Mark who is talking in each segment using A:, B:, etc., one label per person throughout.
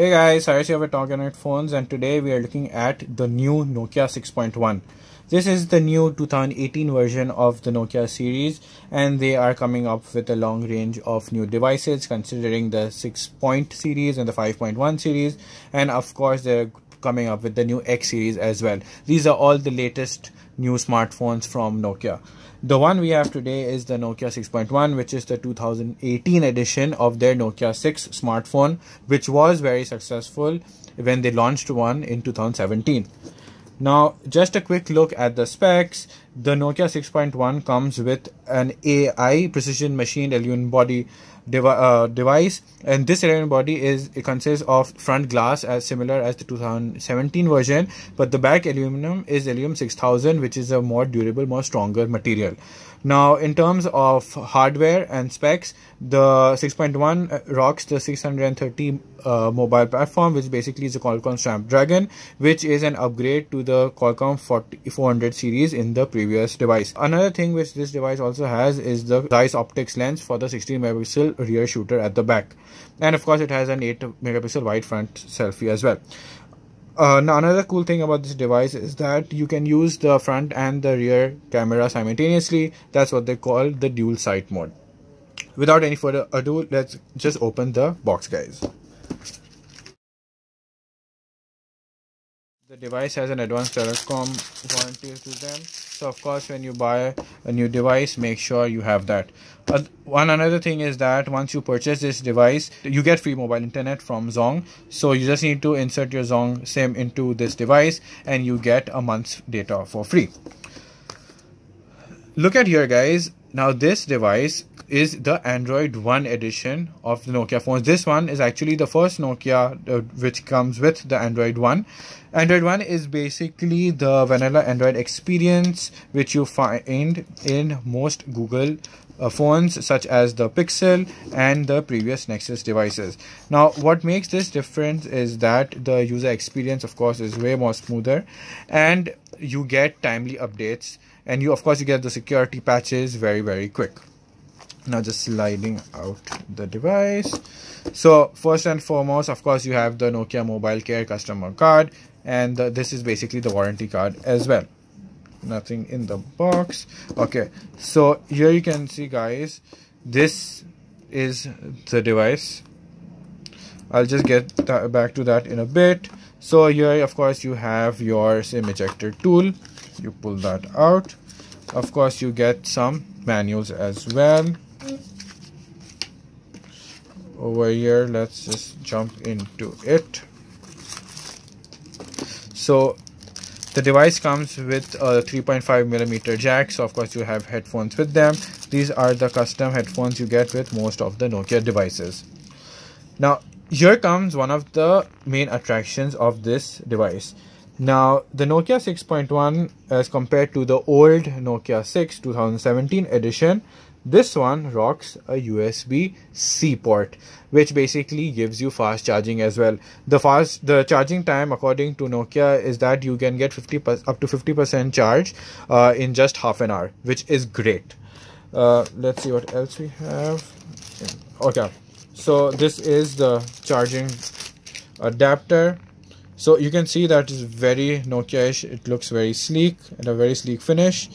A: Hey guys, Cyrus here with Nokia phones, and today we are looking at the new Nokia 6.1. This is the new 2018 version of the Nokia series, and they are coming up with a long range of new devices considering the 6 series and the 5.1 series, and of course they're coming up with the new X series as well. These are all the latest new smartphones from Nokia. The one we have today is the Nokia 6.1, which is the 2018 edition of their Nokia 6 smartphone, which was very successful when they launched one in 2017. Now, just a quick look at the specs. The Nokia 6.1 comes with an AI precision machined aluminum body device, and this aluminum body consists of front glass as similar as the 2017 version, but the back aluminum is aluminum 6000, which is a more durable, more stronger material. Now, in terms of hardware and specs, the 6.1 rocks the 630 mobile platform, which basically is a Qualcomm Snapdragon, which is an upgrade to the Qualcomm 4400 series in the previous device. Another thing which this device also has is the Zeiss optics lens for the 16 megapixel rear shooter at the back, and of course it has an 8 megapixel wide front selfie as well. Now, another cool thing about this device is that you can use the front and the rear camera simultaneously. That's what they call the dual sight mode. Without any further ado, let's just open the box, guys. The device has an advanced telecom warranty to them, so of course when you buy a new device, make sure you have that. Another thing is that once you purchase this device, you get free mobile internet from Zong. So you just need to insert your Zong SIM into this device and you get a month's data for free. Look at here, guys. Now this device is the Android One edition of the Nokia phones. This one is actually the first Nokia which comes with the Android One. Android One is basically the vanilla Android experience which you find in most Google phones such as the Pixel and the previous Nexus devices. Now, what makes this different is that the user experience, of course, is way more smoother, and you get timely updates, and you get the security patches very quick. Now, just sliding out the device. So first and foremost, of course, you have the Nokia Mobile Care customer card, and this is basically the warranty card as well. Nothing in the box. Okay, so here you can see, guys, this is the device. I'll just get back to that in a bit. So here, of course, you have your SIM ejector tool. You pull that out. Of course, you get some manuals as well. Over here, let's just jump into it. So the device comes with a 3.5mm jack, so of course you have headphones with them. These are the custom headphones you get with most of the Nokia devices. Now, here comes one of the main attractions of this device. Now, the Nokia 6.1 as compared to the old Nokia 6 2017 edition, this one rocks a USB-C port, which basically gives you fast charging as well. The charging time, according to Nokia, is that you can get up to 50% charge in just half an hour, which is great. Let's see what else we have. Okay, so this is the charging adapter. So you can see that is very Nokia-ish. It looks very sleek and a very sleek finish.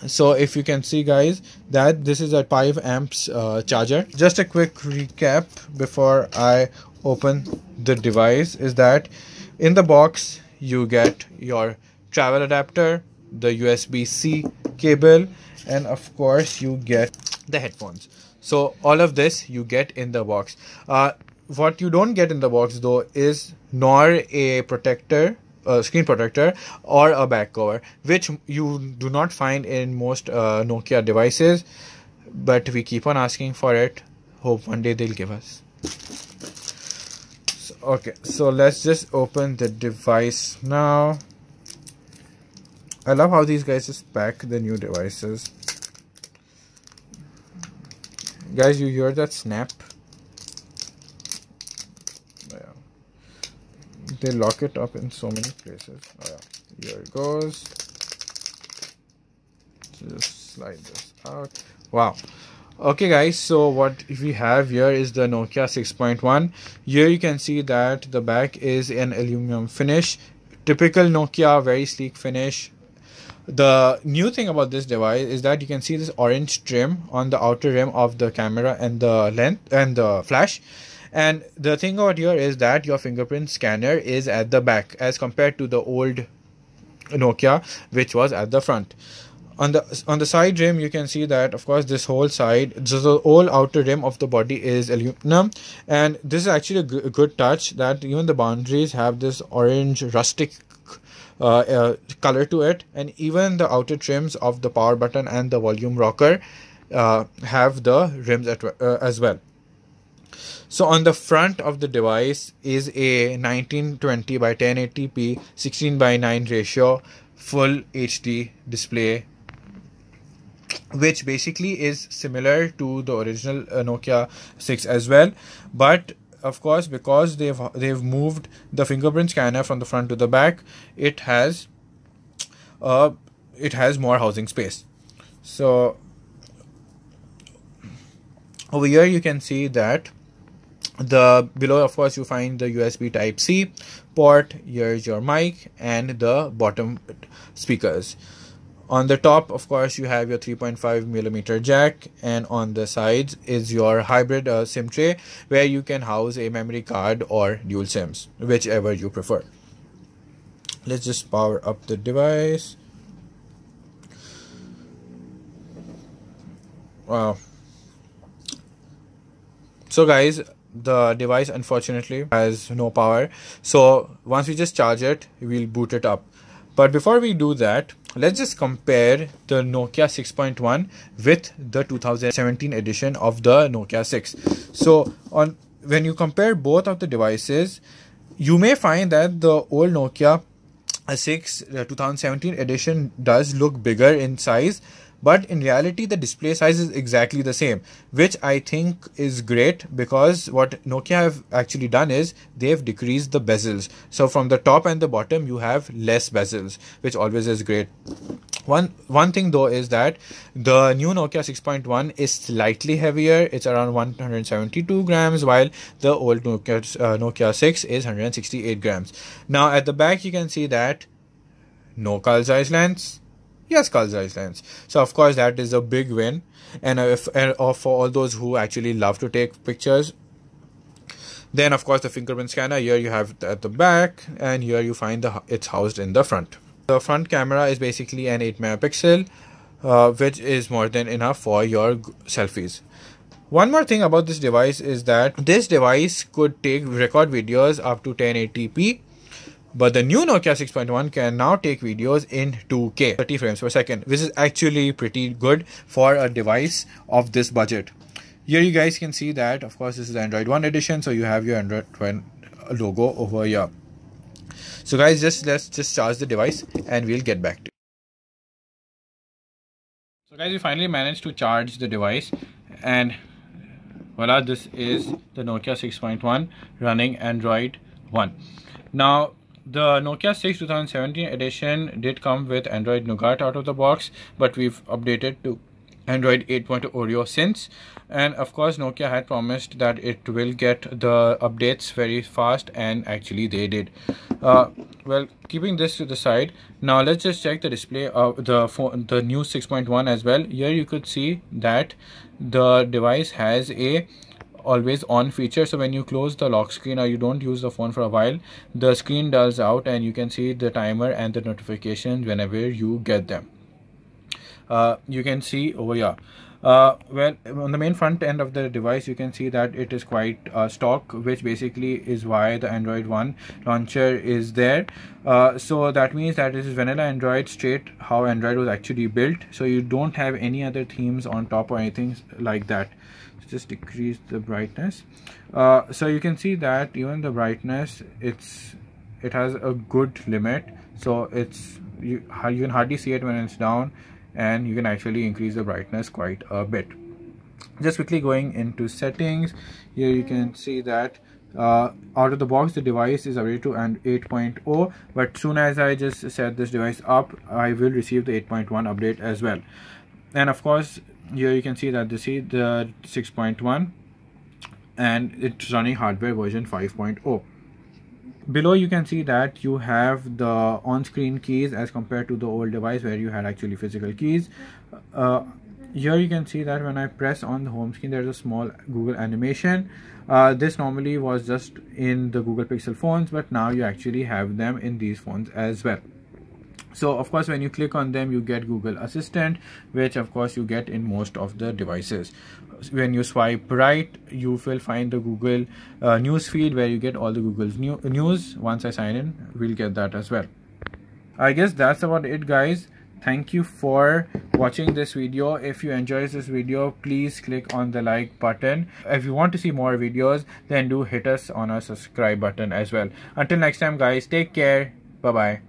A: So if you can see, guys, that this is a 5 amps charger. Just a quick recap before I open the device is that in the box you get your travel adapter, the USB-C cable, and of course you get the headphones. So all of this you get in the box. What you don't get in the box though is nor a protector, screen protector, or a back cover, which you do not find in most Nokia devices, but we keep on asking for it. Hope one day they'll give us. Okay, so let's just open the device now. I love how these guys just pack the new devices. Guys, you hear that snap? They lock it up in so many places. Oh yeah, here it goes. Just slide this out. Wow. Okay guys, so what we have here is the Nokia 6.1. Here you can see that the back is an aluminum finish, typical Nokia, very sleek finish. The new thing about this device is that you can see this orange trim on the outer rim of the camera and the length and the flash. And the thing out here is that your fingerprint scanner is at the back as compared to the old Nokia, which was at the front. On the side rim, you can see that of course this whole side, the whole outer rim of the body is aluminum, and this is actually a good touch that even the boundaries have this orange rustic color to it, and even the outer trims of the power button and the volume rocker have the rims as well. So on the front of the device is a 1920 by 1080p 16 by 9 ratio full HD display, which basically is similar to the original Nokia 6 as well, but of course because they've moved the fingerprint scanner from the front to the back, it has more housing space. So over here you can see that below of course you find the USB type C port. Here's your mic and the bottom speakers. On the top, of course, you have your 3.5mm jack, and on the sides is your hybrid SIM tray where you can house a memory card or dual SIMs, whichever you prefer. Let's just power up the device. Wow. So guys, the device unfortunately has no power. So once we just charge it, we'll boot it up. But before we do that, let's just compare the Nokia 6.1 with the 2017 edition of the Nokia 6. So when you compare both of the devices, you may find that the old Nokia 6 2017 edition does look bigger in size, but in reality the display size is exactly the same, which I think is great, because what Nokia have actually done is they've decreased the bezels. So from the top and the bottom you have less bezels, which always is great. One thing though is that the new Nokia 6.1 is slightly heavier. It's around 172 grams, while the old Nokia 6 is 168 grams. Now at the back you can see that no Carl Zeiss lens. Yes, Carl Zeiss lens. So of course that is a big win, and for all those who actually love to take pictures. Then of course the fingerprint scanner, here you have at the back, and here you find it's housed in the front. The front camera is basically an 8 megapixel, which is more than enough for your selfies. One more thing about this device is that this device could record videos up to 1080p. But the new Nokia 6.1 can now take videos in 2K, 30 frames per second, which is actually pretty good for a device of this budget. Here you guys can see that, of course, this is the Android 1 edition, so you have your Android 1 logo over here. So guys, let's just charge the device and we'll get back to you. So guys, we finally managed to charge the device, and voila, this is the Nokia 6.1 running Android 1. Now, the Nokia 6 2017 edition did come with Android Nougat out of the box, but we've updated to Android 8.0 Oreo since. And of course Nokia had promised that it will get the updates very fast, and actually they did. Well, keeping this to the side, now let's just check the display of the new 6.1 as well. Here you could see that the device has a always on feature, so when you close the lock screen or you don't use the phone for a while, the screen dulls out and you can see the timer and the notifications whenever you get them. You can see over here, well, on the main front end of the device you can see that it is quite stock, which basically is why the Android 1 launcher is there. So that means that this is vanilla Android, straight how Android was actually built, so you don't have any other themes on top or anything like that. Just decrease the brightness, so you can see that even the brightness, it has a good limit, so you can hardly see it when it's down, and you can actually increase the brightness quite a bit. Just quickly going into settings, here you can see that out of the box the device is updated to 8.0, but soon as I just set this device up, I will receive the 8.1 update as well. And of course here you can see that this is the 6.1 and it's running hardware version 5.0. Below you can see that you have the on-screen keys as compared to the old device where you had actually physical keys. Here you can see that when I press on the home screen, there's a small Google animation. This normally was just in the Google Pixel phones, but now you actually have them in these phones as well. So of course when you click on them, you get Google Assistant, which of course you get in most of the devices. When you swipe right, you will find the Google news feed where you get all the Google's news. Once I sign in, we'll get that as well. I guess that's about it, guys. Thank you for watching this video. If you enjoyed this video, please click on the like button. If you want to see more videos, then do hit us on our subscribe button as well. Until next time, guys, take care. Bye bye.